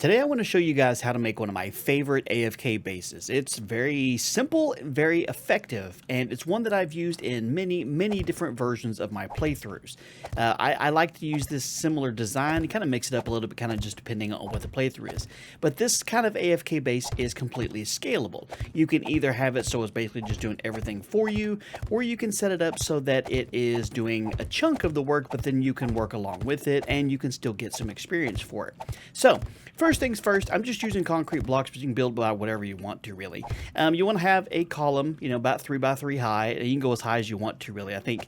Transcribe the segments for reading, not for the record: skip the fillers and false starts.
Today I want to show you guys how to make one of my favorite AFK bases. It's very simple, very effective, and it's one that I've used in many different versions of my playthroughs. I like to use this similar design, kind of mix it up a little bit, kind of just depending on what the playthrough is. But this kind of AFK base is completely scalable. You can either have it so it's basically just doing everything for you, or you can set it up so that it is doing a chunk of the work, but then you can work along with it, and you can still get some experience for it. So, first things first, I'm just using concrete blocks, but you can build by whatever you want to, really. You want to have a column, about 3 by 3 high. You can go as high as you want to, really. I think,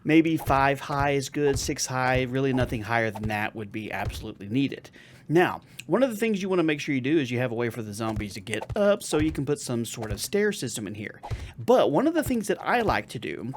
maybe 5 high is good, 6 high. Really nothing higher than that would be absolutely needed. Now, one of the things you want to make sure you do is you have a way for the zombies to get up, so you can put some sort of stair system in here. But one of the things that I like to do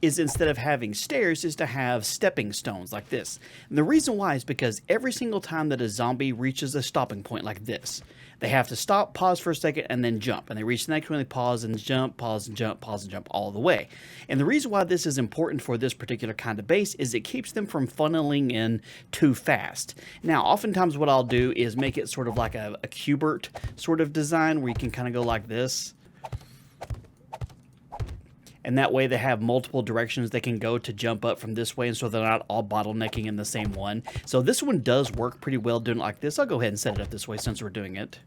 is instead of having stairs is to have stepping stones like this. And the reason why is because every single time that a zombie reaches a stopping point like this, they have to stop, pause for a second, and then jump. And they reach the next one, they pause and jump, pause and jump, pause and jump all the way. And the reason why this is important for this particular kind of base is it keeps them from funneling in too fast. Now, oftentimes what I'll do is make it sort of like a cubert sort of design where you can kind of go like this. And that way they have multiple directions they can go to jump up from this way, and so they're not all bottlenecking in the same one. So this one does work pretty well doing it like this. I'll go ahead and set it up this way since we're doing it.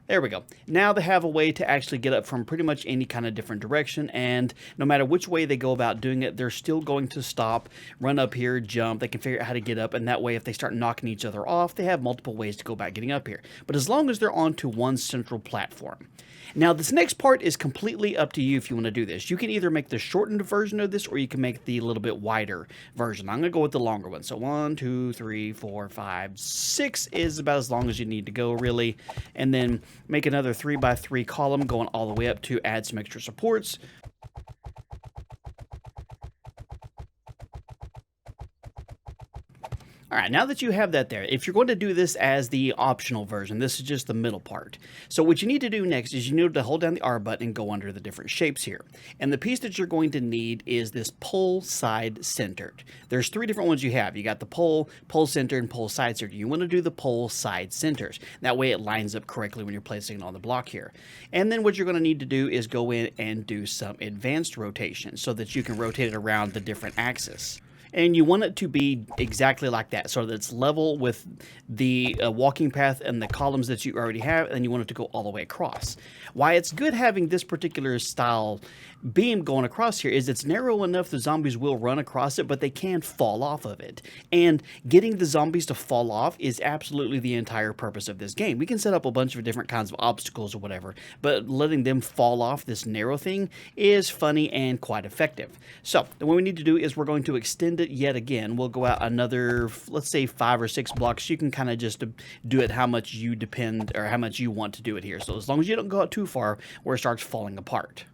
There we go. Now they have a way to actually get up from pretty much any kind of different direction, and no matter which way they go about doing it, they're still going to stop, run up here, jump. They can figure out how to get up, and that way if they start knocking each other off, they have multiple ways to go about getting up here. But as long as they're onto one central platform. Now, this next part is completely up to you if you want to do this. You can either make the shortened version of this, or you can make the little bit wider version. I'm going to go with the longer one. So 1, 2, 3, 4, 5, 6 is about as long as you need to go, really. And then make another 3 by 3 column going all the way up to add some extra supports. All right, now that you have that there, if you're going to do this as the optional version, this is just the middle part. So what you need to do next is you need to hold down the R button and go under the different shapes here. And the piece that you're going to need is this pole side centered. There's 3 different ones you have. You got the pole centered, and pole side centered. You want to do the pole side centers. That way it lines up correctly when you're placing it on the block here. And then what you're going to need to do is go in and do some advanced rotation so that you can rotate it around the different axes. And you want it to be exactly like that, so that it's level with the walking path and the columns that you already have, and you want it to go all the way across. Why it's good having this particular style beam going across here is it's narrow enough the zombies will run across it, but they can fall off of it. And getting the zombies to fall off is absolutely the entire purpose of this game. We can set up a bunch of different kinds of obstacles or whatever, but letting them fall off this narrow thing is funny and quite effective. So what we need to do is we're going to extend it yet again. We'll go out another, let's say 5 or 6 blocks. You can kind of just do it how much you depend, or how much you want to do it here. So as long as you don't go out too far where it starts falling apart.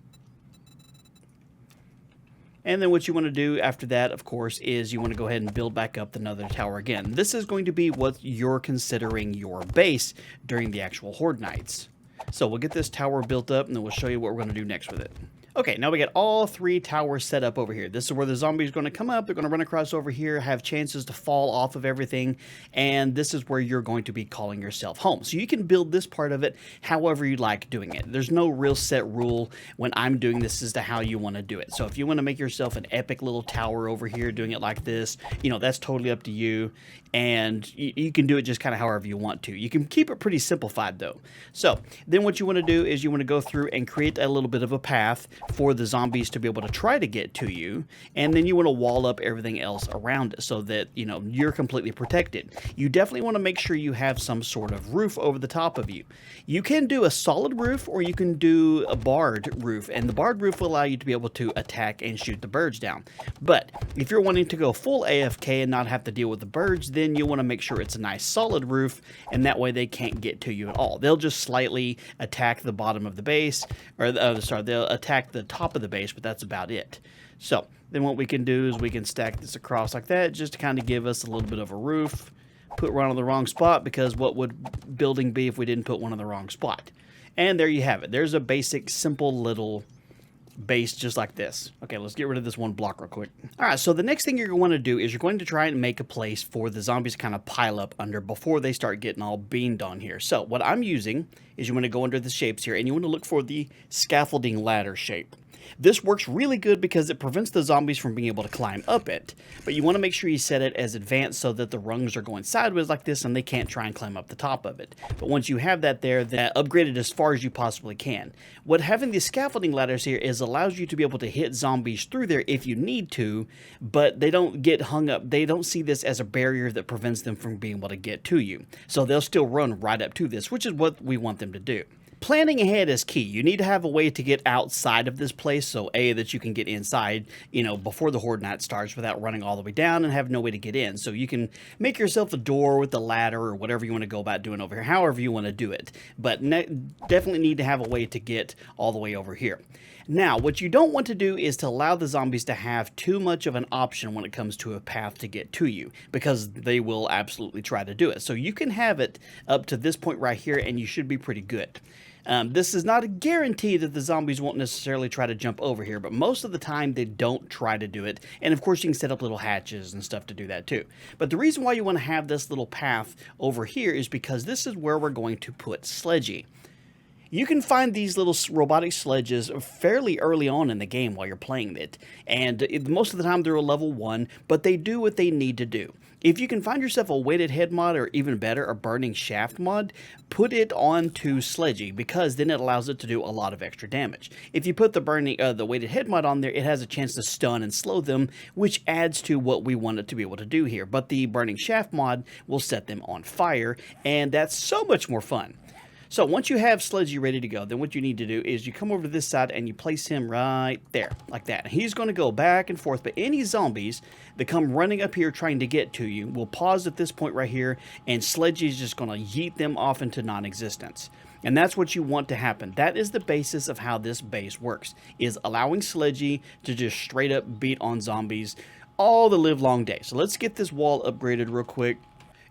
And then what you want to do after that, of course, is you want to go ahead and build back up another tower again. This is going to be what you're considering your base during the actual Horde nights. So we'll get this tower built up, and then we'll show you what we're going to do next with it. Okay, now we got all 3 towers set up over here. This is where the zombies are going to come up. They're going to run across over here, have chances to fall off of everything, and this is where you're going to be calling yourself home. So you can build this part of it however you like doing it. There's no real set rule when I'm doing this as to how you want to do it. So if you want to make yourself an epic little tower over here doing it like this, that's totally up to you, and you can do it just kind of however you want to. You can keep it pretty simplified, though. So then what you want to do is you want to go through and create a little bit of a path for the zombies to be able to try to get to you, and then you want to wall up everything else around it so that you're completely protected. You definitely want to make sure you have some sort of roof over the top of you. You can do a solid roof, or you can do a barred roof, and the barred roof will allow you to be able to attack and shoot the birds down. But if you're wanting to go full AFK and not have to deal with the birds, then you want to make sure it's a nice solid roof, and that way they can't get to you at all. They'll just slightly attack the bottom of the base, or they'll attack the top of the base, but that's about it. So then what we can do is we can stack this across like that, just to kind of give us a little bit of a roof. Put one on the wrong spot, because what would building be if we didn't put one on the wrong spot? And there you have it. There's a basic, simple little base just like this. Okay, let's get rid of this one block real quick. All right, so the next thing you're going to want to do is you're going to try and make a place for the zombies to kind of pile up under before they start getting all beamed on here. So what I'm using is you want to go under the shapes here and you want to look for the scaffolding ladder shape. This works really good because it prevents the zombies from being able to climb up it, but you want to make sure you set it as advanced so that the rungs are going sideways like this and they can't try and climb up the top of it. But once you have that there, then upgrade it as far as you possibly can. What having the scaffolding ladders here is allows you to be able to hit zombies through there if you need to, but they don't get hung up. They don't see this as a barrier that prevents them from being able to get to you. So they'll still run right up to this, which is what we want them to do. Planning ahead is key. You need to have a way to get outside of this place, so that you can get inside, before the Horde night starts without running all the way down and have no way to get in. So you can make yourself a door with the ladder or whatever you want to go about doing over here, however you want to do it. But definitely need to have a way to get all the way over here. Now, what you don't want to do is to allow the zombies to have too much of an option when it comes to a path to get to you, because they will absolutely try to do it. So you can have it up to this point right here, and you should be pretty good. This is not a guarantee that the zombies won't necessarily try to jump over here, but most of the time they don't try to do it. And of course you can set up little hatches and stuff to do that too. But the reason why you want to have this little path over here is because this is where we're going to put Sledgie. You can find these little robotic sledges fairly early on in the game while you're playing it, and most of the time they're a level 1, but they do what they need to do. If you can find yourself a weighted head mod, or even better, a burning shaft mod, put it onto Sledgie, because then it allows it to do a lot of extra damage. If you put the weighted head mod on there, it has a chance to stun and slow them, which adds to what we want it to be able to do here. But the burning shaft mod will set them on fire, and that's so much more fun. So once you have Sledgie ready to go, then what you need to do is you come over to this side and you place him right there, like that. He's going to go back and forth, but any zombies that come running up here trying to get to you will pause at this point right here, and Sledgie is just going to yeet them off into non-existence. And that's what you want to happen. That is the basis of how this base works, is allowing Sledgie to just straight up beat on zombies all the live long day. So let's get this wall upgraded real quick.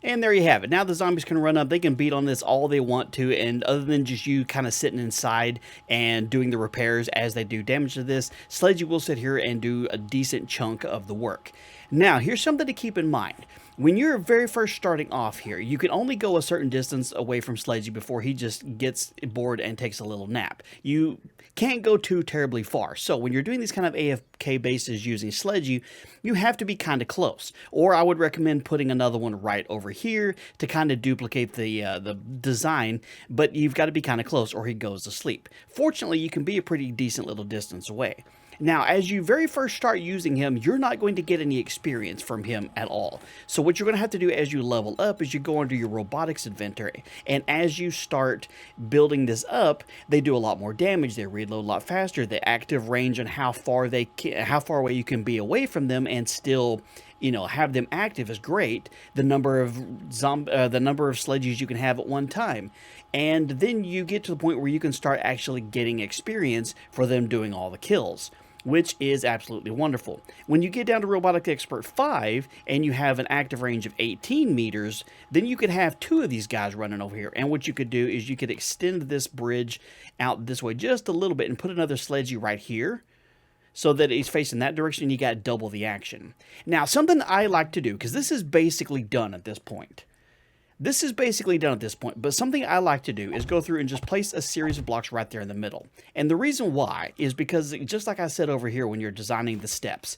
And there you have it. Now the zombies can run up. They can beat on this all they want to. And other than just you kind of sitting inside and doing the repairs as they do damage to this, Sledgie will sit here and do a decent chunk of the work. Now, here's something to keep in mind. When you're very first starting off here, you can only go a certain distance away from Sledgie before he just gets bored and takes a little nap. You can't go too terribly far. So when you're doing these kind of AFK bases using Sledgie, you have to be kind of close. Or I would recommend putting another one right over here to kind of duplicate the design, but you've got to be kind of close or he goes to sleep. Fortunately, you can be a pretty decent little distance away. Now, as you very first start using him, you're not going to get any experience from him at all. So what you're going to have to do as you level up is you go into your robotics inventory. And as you start building this up, they do a lot more damage. They reload a lot faster. The active range and how far away you can be away from them and still, have them active is great. The number of Sledgies you can have at one time. And then you get to the point where you can start actually getting experience for them doing all the kills, which is absolutely wonderful. When you get down to Robotic Expert 5 and you have an active range of 18 meters, then you could have 2 of these guys running over here. And what you could do is you could extend this bridge out this way just a little bit and put another Sledgie right here, so that he's facing that direction and you got double the action. Now, something I like to do, because this is basically done at this point. But something I like to do is go through and just place a series of blocks right there in the middle. And the reason why is because, just like I said over here when you're designing the steps,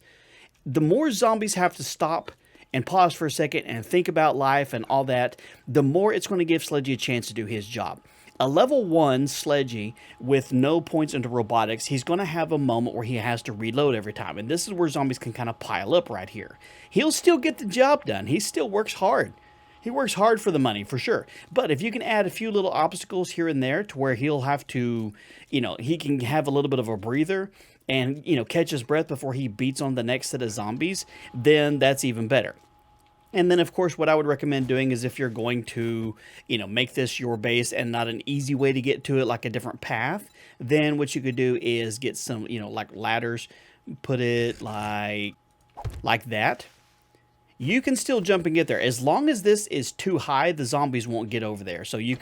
the more zombies have to stop and pause for a second and think about life and all that, the more it's going to give Sledgie a chance to do his job. A level 1 Sledgie with no points into robotics, he's going to have a moment where he has to reload every time. And this is where zombies can kind of pile up right here. He'll still get the job done. He still works hard. He works hard for the money, for sure. But if you can add a few little obstacles here and there to where he'll have to, he can have a little bit of a breather and, catch his breath before he beats on the next set of zombies, then that's even better. And then, of course, what I would recommend doing is if you're going to, make this your base and not an easy way to get to it, like a different path, then what you could do is get some, like ladders, put it like that. you can still jump and get there. As long as this is too high, the zombies won't get over there. So you're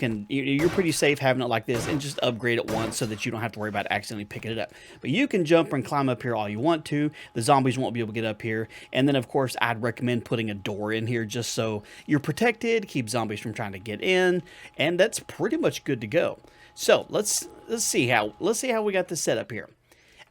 pretty safe having it like this and just upgrade it once so that you don't have to worry about accidentally picking it up. But you can jump and climb up here all you want to. The zombies won't be able to get up here. And then, of course, I'd recommend putting a door in here just so you're protected, keep zombies from trying to get in, and that's pretty much good to go. So let's see how we got this set up here.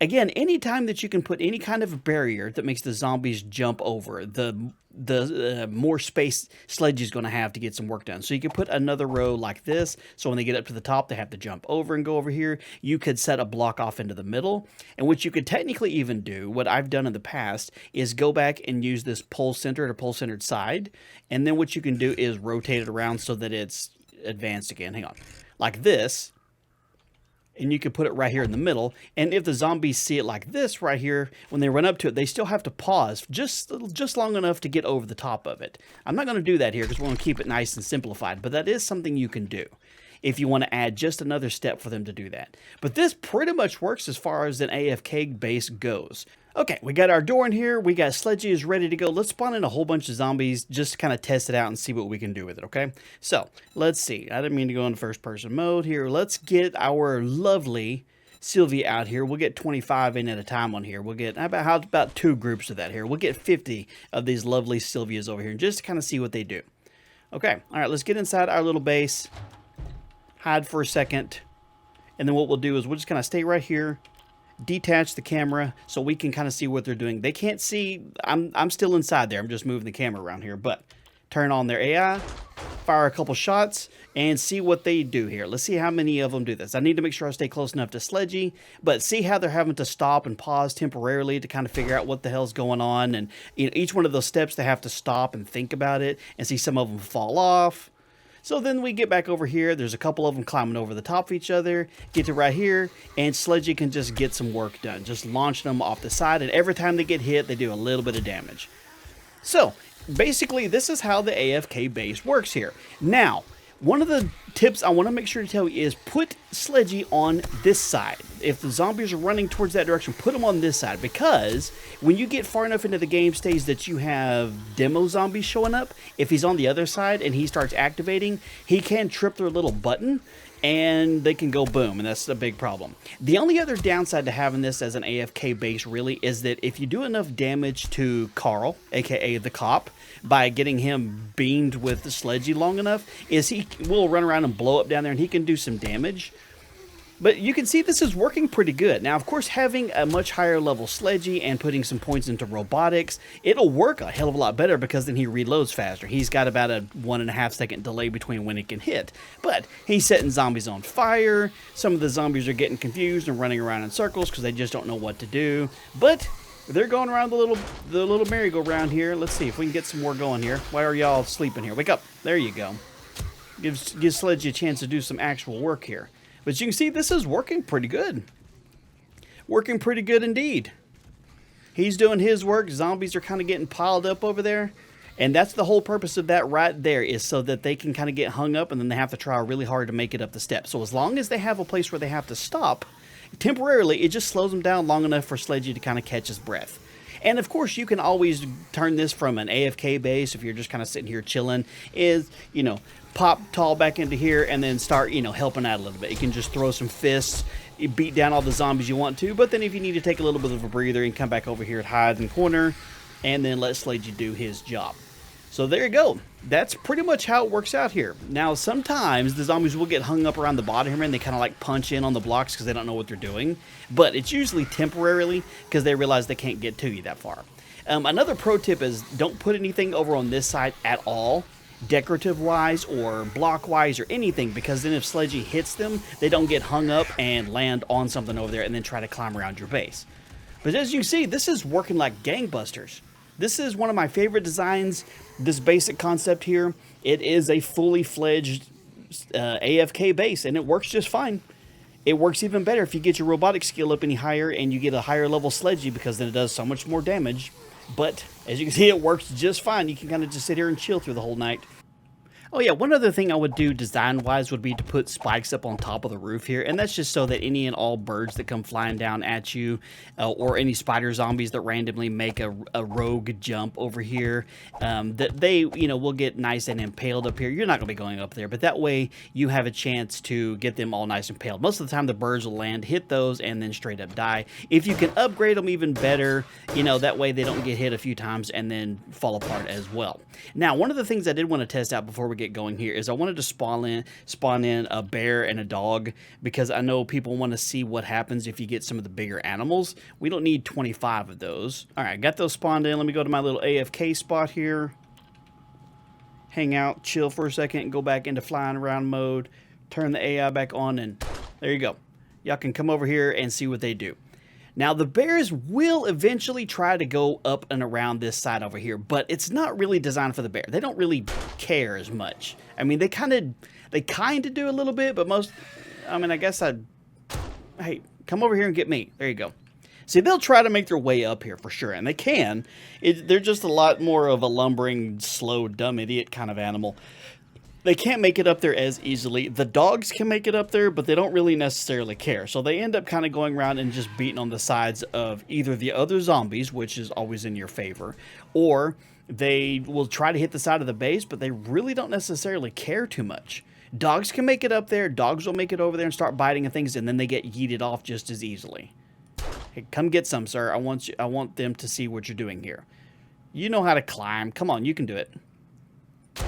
Again, anytime that you can put any kind of barrier that makes the zombies jump over, the more space Sledge is going to have to get some work done. So you could put another row like this, so when they get up to the top, they have to jump over and go over here. You could set a block off into the middle, and what you could technically even do, what I've done in the past, is go back and use this pole-centered or pole-centered side, and then what you can do is rotate it around so that it's advanced again. Hang on. Like this. And you can put it right here in the middle. And if the zombies see it like this right here, when they run up to it, they still have to pause just long enough to get over the top of it. I'm not going to do that here because we want to keep it nice and simplified, but that is something you can do if you want to add just another step for them to do that. But this pretty much works as far as an AFK base goes. Okay, we got our door in here. We got Sledgie is ready to go. Let's spawn in a whole bunch of zombies just to kind of test it out and see what we can do with it, okay? So, let's see. I didn't mean to go into first-person mode here. Let's get our lovely Sylvia out here. We'll get 25 in at a time on here. We'll get, how about 2 groups of that here? We'll get 50 of these lovely Sylvias over here just to kind of see what they do. Okay, all right, let's get inside our little base. Hide for a second. And then what we'll do is we'll just kind of stay right here. Detach the camera so we can kind of see what they're doing. They can't see. I'm still inside there. I'm just moving the camera around here. But turn on their AI, fire a couple shots, and see what they do here. Let's see how many of them do this. I need to make sure I stay close enough to Sledgie, but see how they're having to stop and pause temporarily to kind of figure out what the hell's going on. And each one of those steps, they have to stop and think about it, and see some of them fall off. So then we get back over here. There's a couple of them climbing over the top of each other. Get to right here, and Sledgie can just get some work done. Just launch them off the side, and every time they get hit, they do a little bit of damage. So, basically, this is how the AFK base works here. Now, one of the tips I want to make sure to tell you is put Sledgie on this side. If the zombies are running towards that direction, put them on this side, because when you get far enough into the game stage that you have demo zombies showing up, if he's on the other side and he starts activating, he can trip their little button and they can go boom, and that's a big problem. The only other downside to having this as an AFK base really is that if you do enough damage to Carl, aka the cop, by getting him beamed with the Sledgie long enough, is he will run around and blow up down there and he can do some damage. But you can see this is working pretty good. Now, of course, having a much higher level Sledgie and putting some points into robotics, it'll work a hell of a lot better because then he reloads faster. He's got about a 1.5 second delay between when he can hit. But he's setting zombies on fire. Some of the zombies are getting confused and running around in circles because they just don't know what to do. But they're going around the little merry-go-round here. Let's see if we can get some more going here. Why are y'all sleeping here? Wake up. There you go. Gives Sledgie a chance to do some actual work here. But you can see this is working pretty good. Working pretty good indeed. He's doing his work. Zombies are kind of getting piled up over there. And that's the whole purpose of that right there, is so that they can kind of get hung up and then they have to try really hard to make it up the steps. So as long as they have a place where they have to stop, temporarily, it just slows them down long enough for Sledgie to kind of catch his breath. And of course, you can always turn this from an AFK base, if you're just kind of sitting here chilling, is, you know, pop tall back into here and then start, you know, helping out a little bit. You can just throw some fists, beat down all the zombies you want to, but then if you need to take a little bit of a breather, you can come back over here and hide in the corner and then let Sledgie do his job. So there you go. That's pretty much how it works out here. Now, sometimes the zombies will get hung up around the bottom here and they kind of like punch in on the blocks because they don't know what they're doing. But it's usually temporarily because they realize they can't get to you that far. Another pro tip is don't put anything over on this side at all, decorative-wise or block-wise or anything, because then if Sledgie hits them, they don't get hung up and land on something over there and then try to climb around your base. But as you can see, this is working like gangbusters. This is one of my favorite designs, this basic concept here. It is a fully fledged AFK base, and it works just fine. It works even better if you get your robotic skill up any higher and you get a higher level Sledgie, because then it does so much more damage. But as you can see, it works just fine. You can kind of just sit here and chill through the whole night. Oh yeah, one other thing I would do design-wise would be to put spikes up on top of the roof here, and that's just so that any and all birds that come flying down at you, or any spider zombies that randomly make a rogue jump over here, that they, will get nice and impaled up here. You're not going to be going up there, but that way you have a chance to get them all nice and impaled. Most of the time the birds will land, hit those, and then straight up die. If you can upgrade them even better, that way they don't get hit a few times and then fall apart as well. Now, one of the things I did want to test out before we get going here is I wanted to spawn in a bear and a dog, because I know people want to see what happens if you get some of the bigger animals. We don't need 25 of those. All right, got those spawned in. Let me go to my little AFK spot here. Hang out, chill for a second, and go back into flying around mode. Turn the AI back on, and there you go. Y'all can come over here and see what they do. Now, the bears will eventually try to go up and around this side over here, but it's not really designed for the bear. They don't really care as much. I mean, they kind of do a little bit, but I guess hey, come over here and get me. There you go. See, they'll try to make their way up here for sure, and they can. They're just a lot more of a lumbering, slow, dumb idiot kind of animal. They can't make it up there as easily. The dogs can make it up there, but they don't really necessarily care. So they end up kind of going around and just beating on the sides of either the other zombies, which is always in your favor, or they will try to hit the side of the base, but they really don't necessarily care too much. Dogs can make it up there. Dogs will make it over there and start biting and things, and then they get yeeted off just as easily. Hey, come get some, sir. I want them to see what you're doing here. You know how to climb. Come on, you can do it.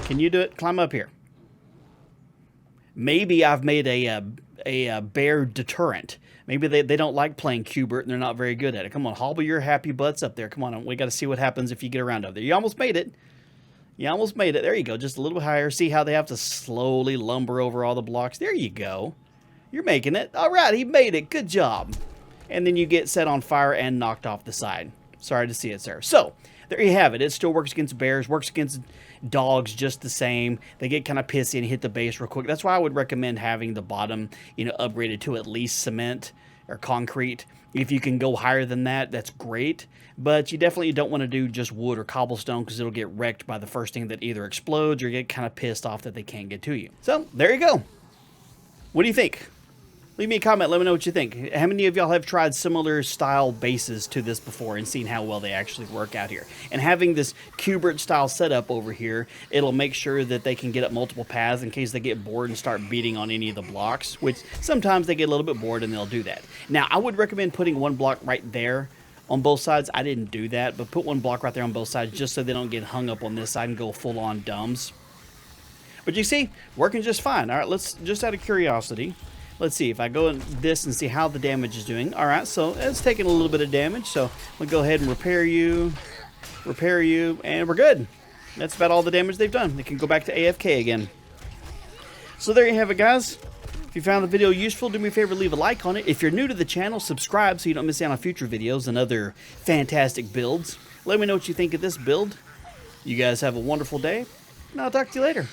Can you do it? Climb up here. Maybe I've made a bear deterrent. Maybe they don't like playing Cubert and they're not very good at it. Come on, hobble your happy butts up there. Come on, we got to see what happens if you get around up there. You almost made it. You almost made it. There you go, just a little bit higher. See how they have to slowly lumber over all the blocks? There you go. You're making it. All right, he made it. Good job. And then you get set on fire and knocked off the side. Sorry to see it, sir. So, there you have it. It still works against bears, works against dogs just the same. They get kind of pissy and hit the base real quick. That's why I would recommend having the bottom, upgraded to at least cement or concrete. If you can go higher than that, that's great. But you definitely don't want to do just wood or cobblestone, because it'll get wrecked by the first thing that either explodes or get kind of pissed off that they can't get to you. So, there you go. What do you think? Leave me a comment. Let me know what you think. How many of y'all have tried similar style bases to this before and seen how well they actually work out here? And having this Cubert style setup over here, it'll make sure that they can get up multiple paths in case they get bored and start beating on any of the blocks, which sometimes they get a little bit bored and they'll do that. Now, I would recommend putting one block right there on both sides. I didn't do that, but put one block right there on both sides just so they don't get hung up on this side and go full on dumbs. But you see, working just fine. All right, let's just out of curiosity. Let's see if I go in this and see how the damage is doing. All right, so it's taking a little bit of damage. So we'll go ahead and repair you, and we're good. That's about all the damage they've done. They can go back to AFK again. So there you have it, guys. If you found the video useful, do me a favor, leave a like on it. If you're new to the channel, subscribe so you don't miss out on future videos and other fantastic builds. Let me know what you think of this build. You guys have a wonderful day, and I'll talk to you later.